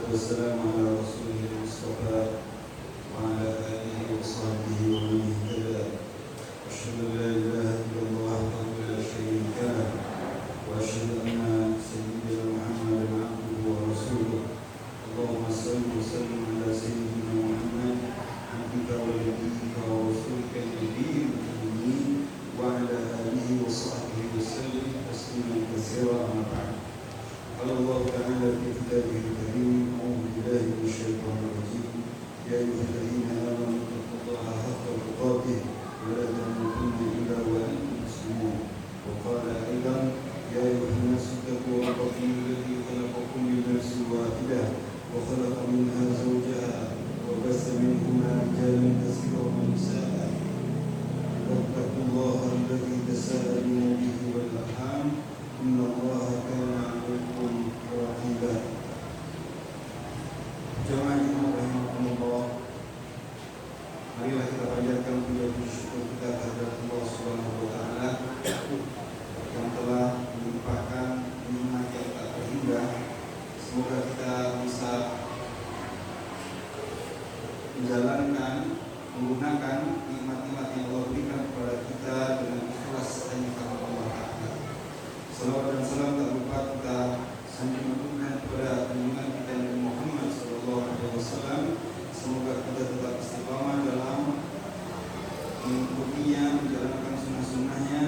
والسلام على رسوله المصطفى وعلى آله وصحبه ومن اهتدى. أشهد أن لا إله إلا الله وحده لا شريك له وأشهد أن سيدنا محمدا عبده ورسوله. اللهم صل وسلم على سيدنا محمد عبدك ونبيك ورسولك النبي الأمي وعلى آله وصحبه وسلم تسليما كثيرا. أما بعد، قال الله تعالى في كتابه الكريم: أعوذ بالله من الشيطان الرجيم. يا أيها الذين آمنوا اتقوا الله حق تقاته ولا تموتن إلا وأنتم مسلمون. وقال أيضا: يا أيها الناس اتقوا ربكم الذي خلقكم من نفس واحدة وخلق منها زوجها وبث منهما رجالا كثيرا ونساء. واتقوا الله الذي تساءلون به والأرحام إن الله كان عليكم رقيبا. Jemaah rahimakumullah, marilah kita panjatkan puji syukur kita kepada Allah Subhanahu wa taala yang telah melimpahkan nikmat yang tak terhingga. Semoga kita bisa menjalankan, menggunakan nikmat-nikmat yang Allah berikan kepada kita dengan ikhlas hanya karena Allah Ta'ala. Salawat dan salam tak lupa kita sanjungkan kepada junjungan kita Nabi Muhammad SAW. Semoga kita tetap istiqamah dalam mengikutinya, menjalankan sunnah-sunnahnya,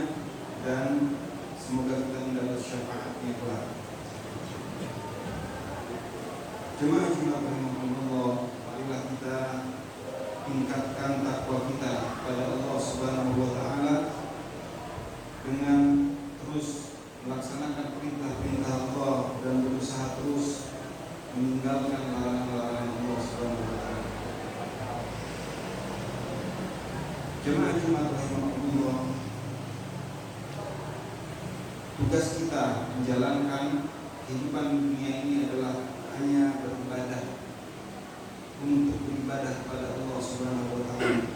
dan semoga kita mendapat syafaatnya kelak. Jemaah rahimakumullah, marilah kita tingkatkan takwa kita pada Allah Subhanahu wa taala dengan terus melaksanakan perintah-perintah Allah dan berusaha terus meninggalkan larangan-larangan Allah Subhanahu wa taala. Jemaah rahimakumullah, tugas kita menjalankan kehidupan dunia ini adalah hanya beribadah, untuk beribadah kepada Allah Subhanahu wa taala.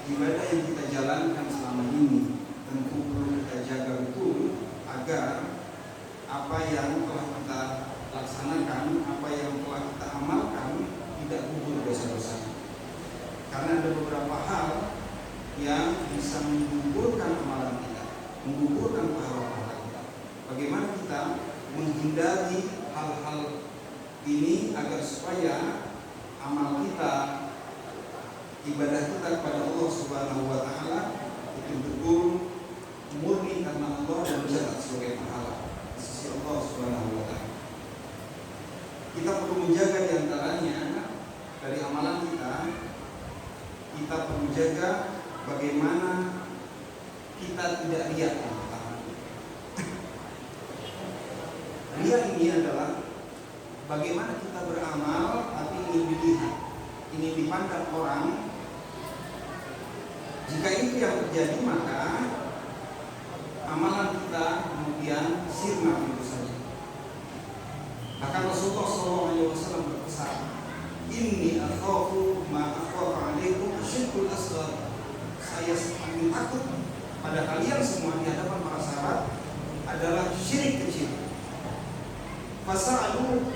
Ibadah yang kita jalankan selama ini tentu perlu kita jaga betul agar apa yang telah kita laksanakan, apa yang telah kita amalkan tidak gugur dosa-dosa. Karena ada beberapa hal yang bisa menggugurkan amalan kita, menggugurkan pahala kita. Bagaimana kita menghindari hal-hal ini agar supaya amal kita, ibadah kita kepada Allah Subhanahu wa taala betul-betul murni karena Allah dan mencatat sebagai pahala di sisi Allah Subhanahu wa taala. Kita perlu menjaga di antaranya dari amalan kita perlu jaga bagaimana kita tidak riya. Riya ini adalah bagaimana kita beramal tapi ingin dilihat, ingin dipandang orang. Jika itu yang terjadi, maka amalan kita kemudian sirna begitu saja. Bahkan Rasulullah SAW berpesan, "Inni akhafu ma akhafu alaikum asyirkul asghar." Saya paling takut pada kalian semua di hadapan para sahabat adalah syirik kecil. Fasa'alu,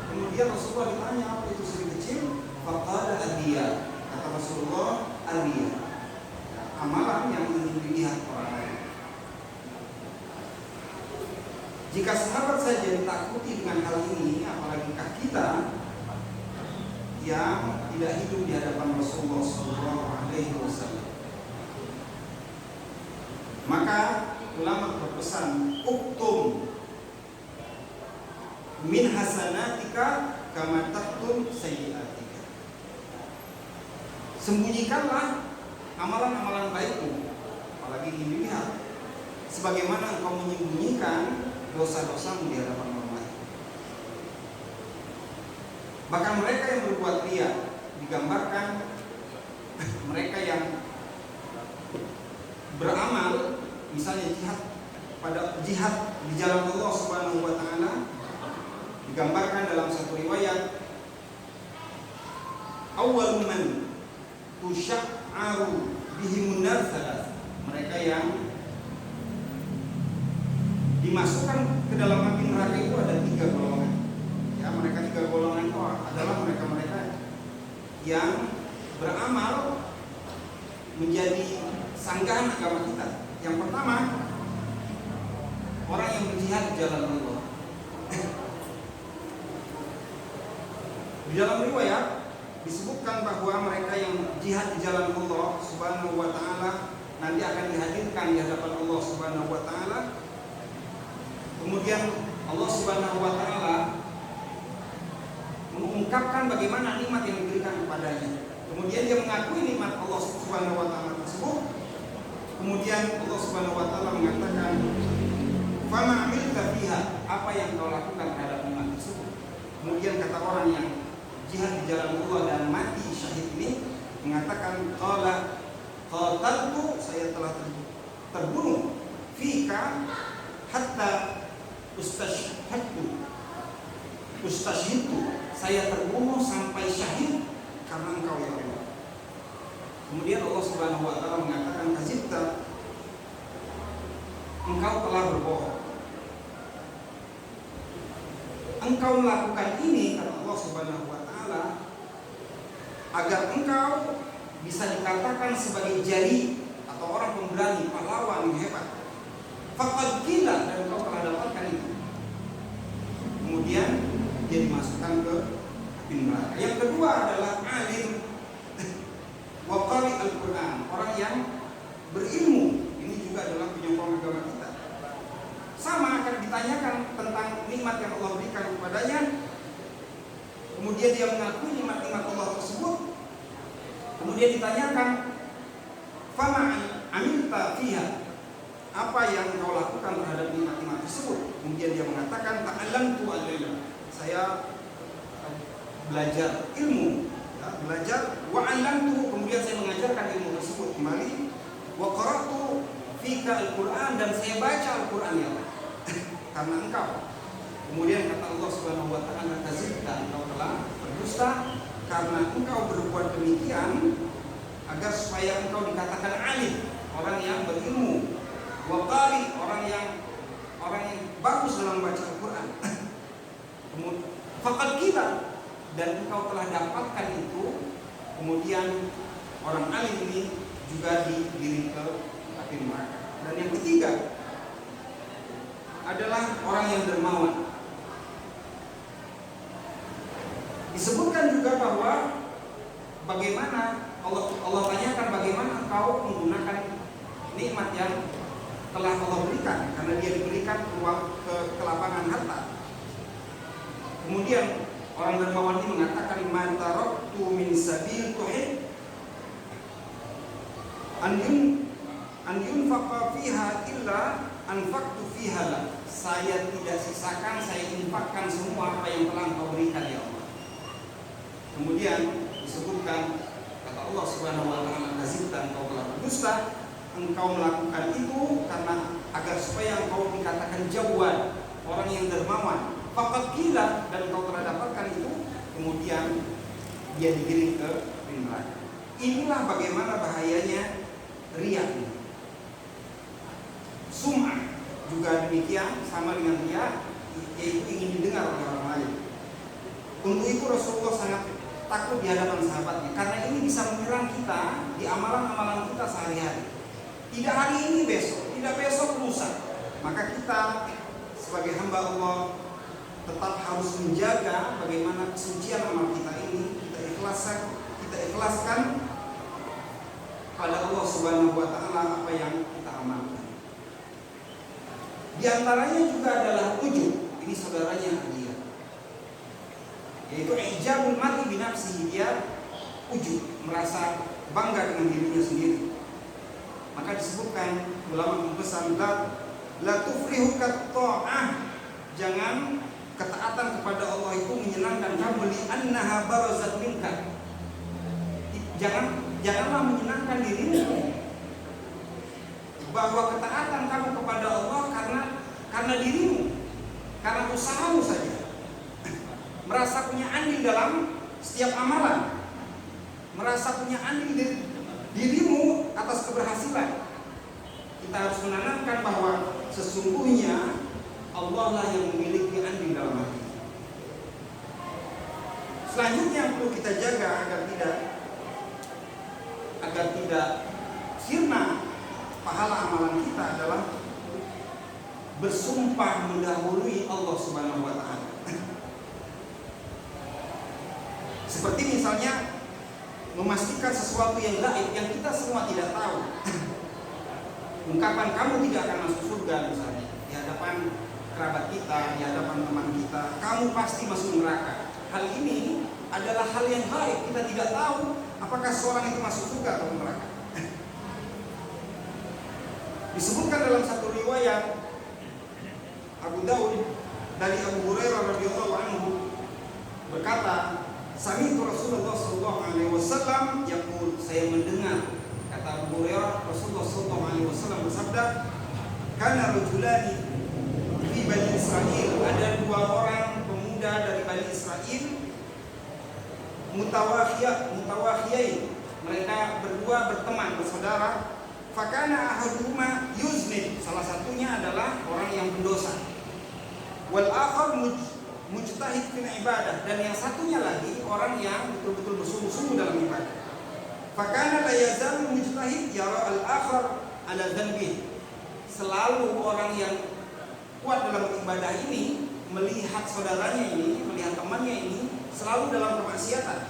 kemudian Rasulullah ditanya apa itu syirik kecil? Faqala adiyah. Kata Rasulullah, adiyah, amalan yang ingin dilihat orang lain. Jika sahabat saja ditakuti dengan hal ini, apalagi kita yang tidak hidup di hadapan Rasulullah SAW. Maka ulama berpesan, uktum min hasanatika kama taktum sayyiatika. Sembunyikanlah amalan-amalan baikmu, apalagi ingin dilihat, sebagaimana engkau menyembunyikan dosa-dosamu di hadapan orang lain. Bahkan mereka yang berbuat riya digambarkan mereka yang beramal, misalnya jihad di jalan Allah Subhanahu wa taala, digambarkan dalam satu riwayat, awwal man tusya'aru bihimun nar salas, mereka yang dimasukkan ke dalam api neraka itu ada 3 golongan. Ya, mereka tiga golongan itu adalah mereka-mereka yang beramal menjadi sanggahan agama kita. Yang pertama, orang yang berjihad di jalan Allah. Di dalam riwayat disebutkan bahwa mereka yang jihad di jalan Allah Subhanahu wa taala nanti akan dihadirkan di hadapan Allah Subhanahu wa taala. Kemudian Allah Subhanahu wa taala mengungkapkan bagaimana nikmat yang diberikan kepadanya. Kemudian dia mengakui nikmat Allah Subhanahu wa taala tersebut. Kemudian Allah Subhanahu wa taala mengatakan, "Fama amilta fiha," apa yang kau lakukan terhadap nikmat tersebut. Kemudian kata orang yang jihad di jalan Allah dan mati syahid ini mengatakan, qala qataltu, saya telah terbunuh, fika hatta ustashhidtu, saya terbunuh sampai syahid karena engkau ya Allah. Kemudian Allah Subhanahu wa taala mengatakan, kazibta, engkau telah berbohong. Engkau melakukan ini kata Allah Subhanahu wa taala agar engkau bisa dikatakan sebagai jari atau orang pemberani, pahlawan yang hebat. Faqad qila, dan engkau telah dapatkan itu. Kemudian dia dimasukkan ke api neraka. Yang kedua adalah alim wa qari al-Quran, orang yang berilmu. Ini juga adalah penyokong agama kita. Sama akan ditanyakan tentang nikmat yang Allah berikan kepadanya. Kemudian dia mengakui nikmat-nikmat Allah tersebut. Kemudian ditanyakan, fama amilta fiha, apa yang kau lakukan terhadap nikmat-nikmat tersebut. Kemudian dia mengatakan, ta'allamtu al-ilm, saya belajar ilmu, ya, belajar, wa 'allamtu, kemudian saya mengajarkan ilmu tersebut kembali, wa qara'tu fika al-Quran, dan saya baca Al-Quran ya Allah karena engkau. Kemudian kata Allah Subhanahu wa taala, kazibta, engkau telah berdusta karena engkau berbuat demikian agar supaya engkau dikatakan alim, orang yang berilmu, wa qari, orang yang bagus dalam baca Al-Quran. Kemudian faqad qila, dan engkau telah dapatkan itu. Kemudian orang alim ini juga digiring ke api neraka. Dan yang ketiga adalah orang yang dermawan. Disebutkan juga bahwa bagaimana Allah tanyakan bagaimana engkau menggunakan nikmat yang telah Allah berikan, karena dia diberikan kelapangan harta. Kemudian orang dermawan ini mengatakan, man taraktu min sabil tuhid an yunfaqa fiha illa anfaqtu fiha la. Saya tidak sisakan, saya infakkan semua apa yang telah engkau berikan ya Allah. Kemudian disebutkan kata Allah Subhanahu wa taala, kazibta, engkau telah berdusta, engkau melakukan itu karena agar supaya engkau dikatakan jawad, orang yang dermawan. Faqad qila, dan engkau telah dapatkan itu. Kemudian dia digiring ke neraka. Inilah bagaimana bahayanya riya ini. Sum'ah juga demikian, sama dengan riya, yaitu ingin didengar oleh orang lain. Untuk itu Rasulullah sangat takut di hadapan sahabatnya, karena ini bisa menyerang kita di amalan-amalan kita sehari-hari. Tidak hari ini besok, tidak besok lusa. Maka kita sebagai hamba Allah tetap harus menjaga bagaimana kesucian amal kita ini kita ikhlaskan pada Allah Subhanahu wa taala apa yang kita amalkan. Di antaranya juga adalah ujub. Ini saudaranya dia, yaitu ijabul mar'i bi nafsihi, dia ujub, merasa bangga dengan dirinya sendiri. Maka disebutkan ulama membesar, la tufrihuka ta'ah, jangan ketaatan kepada Allah itu menyenangkan kamu, li annaha barazat minka, janganlah menyenangkan dirimu bahwa ketaatan kamu kepada Allah karena dirimu, karena usahamu saja, merasa punya andil dalam setiap amalan, merasa punya andil dirimu atas keberhasilan. Kita harus menanamkan bahwa sesungguhnya Allah lah yang memiliki andil dalam hati. Selanjutnya yang perlu kita jaga agar tidak sirna pahala amalan kita adalah bersumpah mendahului Allah Subhanahu wa taala. Seperti misalnya memastikan sesuatu yang gaib yang kita semua tidak tahu. Ungkapan kamu tidak akan masuk surga misalnya di hadapan kerabat kita, di hadapan teman kita, kamu pasti masuk neraka. Hal ini adalah hal yang gaib, kita tidak tahu apakah seorang itu masuk surga atau neraka. Disebutkan dalam satu riwayat Abu Daud dari Abu Hurairah radhiyallahu anhu berkata, "Sami'tu Rasulullah sallallahu alaihi wasallam yaqul," saya mendengar, kata Abu Hurairah, Rasulullah sallallahu alaihi wasallam bersabda, "Kana rajulani fi Bani Israil," ada dua orang pemuda dari Bani Israil, mutawakhiyain, mereka berdua berteman, bersaudara. Fakana ahaduhuma yuznib, salah satunya adalah orang yang berdosa. Wal akhar mujtahid fil ibadah, dan yang satunya lagi orang yang betul-betul bersungguh-sungguh dalam ibadah. Fakana la yazal mujtahid yara al akhar ala dhanbi, selalu orang yang kuat dalam ibadah ini melihat saudaranya ini, melihat temannya ini selalu dalam kemaksiatan.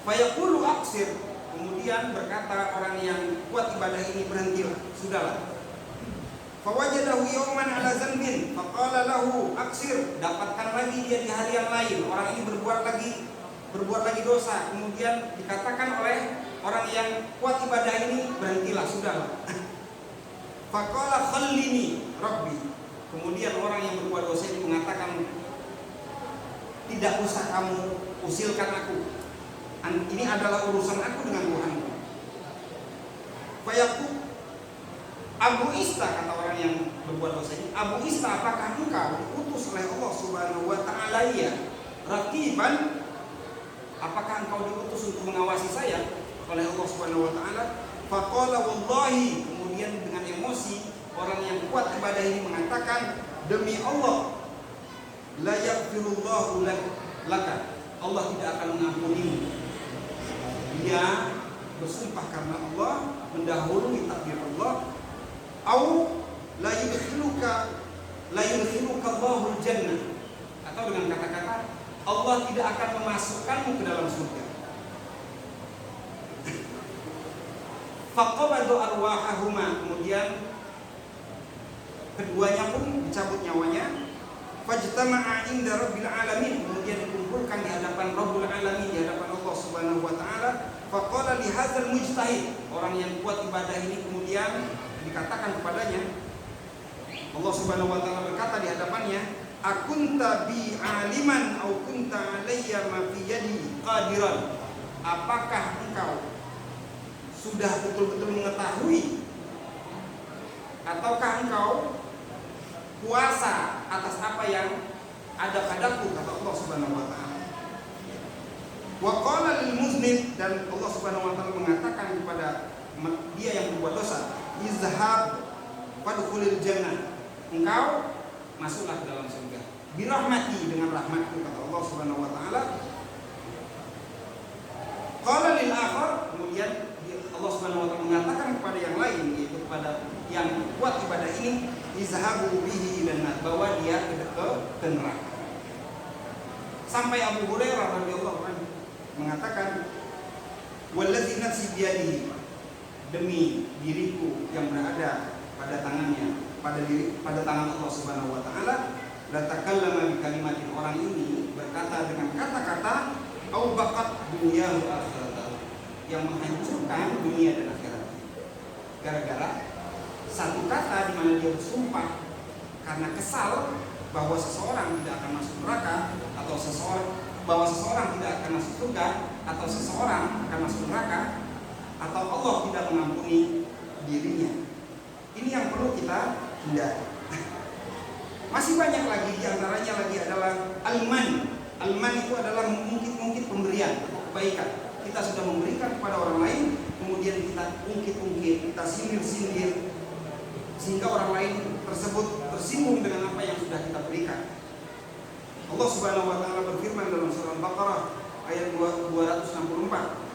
Fayaqulu aqsir, kemudian berkata orang yang kuat ibadah ini, berhentilah, sudahlah. Fawajadahu yawman ala zanbin faqala lahu aqsir, dapatkan lagi dia di hari yang lain, orang ini berbuat lagi dosa, kemudian dikatakan oleh orang yang kuat ibadah ini, berhentilah, sudahlah. Faqala khallini rabbi, kemudian orang yang berbuat dosa ini mengatakan, tidak usah kamu usilkan aku, ini adalah urusan aku dengan Tuhanku. Fayaku Abu Ista, kata orang yang berbuat dosa ini, Abu Ista, apakah engkau diutus oleh Allah Subhanahu wa taala ya raqiban, apakah engkau diutus untuk mengawasi saya oleh Allah Subhanahu wa taala? Faqala wallahi, kemudian dengan emosi orang yang kuat ibadah ini mengatakan, demi Allah, la yaghfirullahu laka, Allah tidak akan mengampunimu. Dia bersumpah karena Allah, mendahului takdir Allah. Au la yudkhiluka Allahul jannah, atau dengan kata-kata Allah tidak akan memasukkanmu ke dalam surga. Faqabadu arwahahuma, kemudian keduanya pun dicabut nyawanya. Fajtama'a inda rabbil alamin, kemudian dikumpulkan di hadapan Rabbul alamin, di hadapan Allah Subhanahu wa taala. Faqala li hadzal mujtahid, orang yang kuat ibadah ini kemudian dikatakan kepadanya, Allah Subhanahu wa taala berkata di hadapannya, akunta bi aliman au kunta alayya ma fi yadi qadiran, apakah engkau sudah betul-betul mengetahui ataukah engkau kuasa atas apa yang ada padaku, kata Allah Subhanahu wa taala. Wa qala lil muznib, dan Allah Subhanahu wa taala mengatakan kepada dia yang berbuat dosa, izhab fadkhulil jannah, engkau masuklah ke dalam surga, birahmati, dengan rahmatku, kata Allah Subhanahu wa taala. Qala lil akhar, kemudian Allah Subhanahu wa taala mengatakan kepada yang lain, yaitu kepada yang kuat ibadah ini, izhabu bihi ilan, bawa dia ke neraka. Sampai Abu Hurairah radhiyallahu anhu mengatakan, wallazi nafsi biyadihi, demi diriku yang berada pada tangannya, pada tangan Allah Subhanahu wa taala, la takallama bi kalimatin, orang ini berkata dengan kata-kata au baqat dunyahu akhiratahu, yang menghancurkan dunia dan akhirat, gara-gara satu kata di mana dia bersumpah karena kesal bahwa seseorang tidak akan masuk neraka, atau bahwa seseorang tidak akan masuk surga, atau seseorang akan masuk neraka, atau Allah tidak mengampuni dirinya. Ini yang perlu kita hindari. Masih banyak lagi, diantaranya lagi adalah alman. Alman itu adalah mengungkit-ungkit pemberian atau kebaikan. Kita sudah memberikan kepada orang lain, kemudian kita ungkit-ungkit, kita sindir-sindir, sehingga orang lain tersebut tersinggung dengan apa yang sudah kita berikan. Allah Subhanahu wa taala berfirman dalam surah Al-Baqarah ayat 264.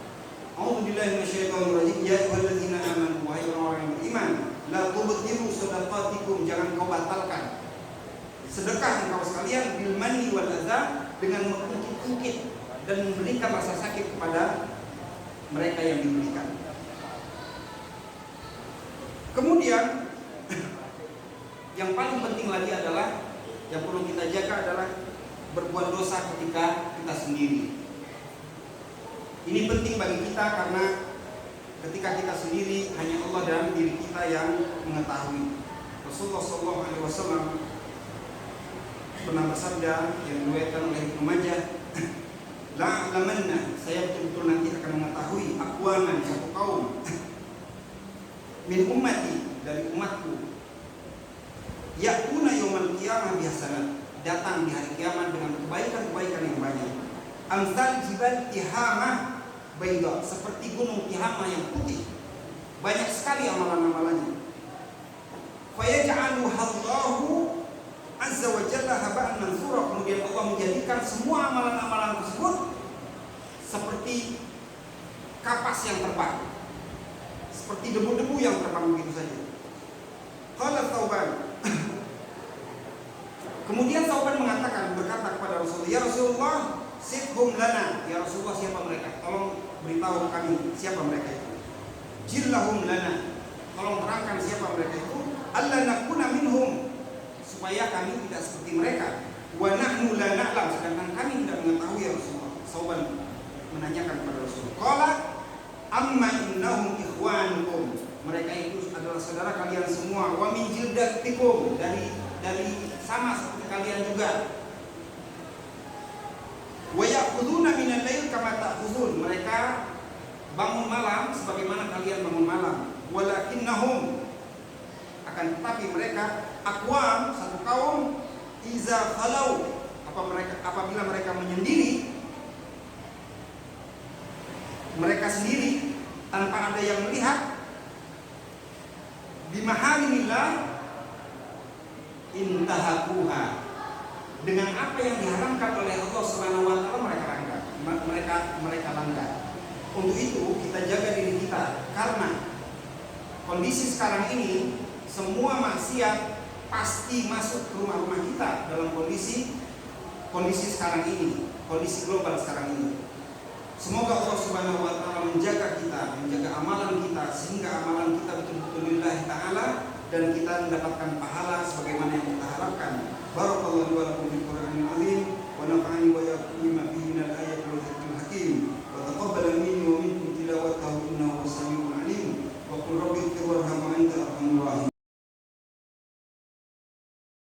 A'udzubillahi minasyaitonir rajim. Ya ayyuhalladzina amanu, wahai orang yang beriman, la tubtilu shadaqatikum, jangan kau batalkan sedekah engkau sekalian, bil manni wal adza, dengan mengungkit-ungkit dan memberikan rasa sakit kepada mereka yang diberikan. Kemudian yang paling penting lagi adalah, yang perlu kita jaga adalah berbuat dosa ketika kita sendiri. Ini penting bagi kita karena ketika kita sendiri hanya Allah dan diri kita yang mengetahui. Rasulullah SAW pernah bersabda yang diriwayatkan oleh Ibnu Majah, la alamanna, saya betul-betul nanti akan mengetahui aqwaman, satu kaum min ummati, dari umatku, ya'tuna yaumal qiyamah bihasanat, datang di hari kiamat dengan kebaikan-kebaikan yang banyak. Amsal jibal tihamah bayda, seperti gunung Tihamah yang putih, banyak sekali amalan-amalannya. Fayaj'alu Allahu azza wa jalla haba'an mansura, kemudian Allah menjadikan semua amalan-amalan tersebut seperti kapas yang terbang, seperti debu-debu yang terbang begitu saja. Qala Thauban, kemudian Thauban mengatakan, berkata kepada Rasulullah, ya Rasulullah, sifhum lana, ya Rasulullah, siapa mereka? Tolong beritahu kami siapa mereka itu. Jillahum lana, tolong terangkan siapa mereka itu. Alla nakuna minhum, supaya kami tidak seperti mereka. Wa nahnu la na'lam, sedangkan kami tidak mengetahui ya Rasulullah. Thauban menanyakan kepada Rasulullah. Qala amma innahum ikhwanukum, mereka itu adalah saudara kalian semua. Wa min jildatikum, dari sama seperti kalian juga. Wa ya'khuduna minal lail kama ta'khudun, mereka bangun malam sebagaimana kalian bangun malam. Walakinnahum, akan tetapi mereka aqwam, satu kaum, iza khalau, apabila mereka menyendiri, mereka sendiri tanpa ada yang melihat, bimaharimillah intahakuha, dengan apa yang diharamkan oleh Allah Subhanahu wa taala mereka langgar. Untuk itu kita jaga diri kita, karena kondisi sekarang ini semua maksiat pasti masuk ke rumah-rumah kita dalam kondisi sekarang ini, kondisi global sekarang ini. Semoga Allah Subhanahu wa taala menjaga kita, menjaga amalan kita, sehingga amalan kita betul-betul lillahi ta'ala dan kita mendapatkan pahala sebagaimana yang kita harapkan. Barakallahu wa lakum fil Qur'anil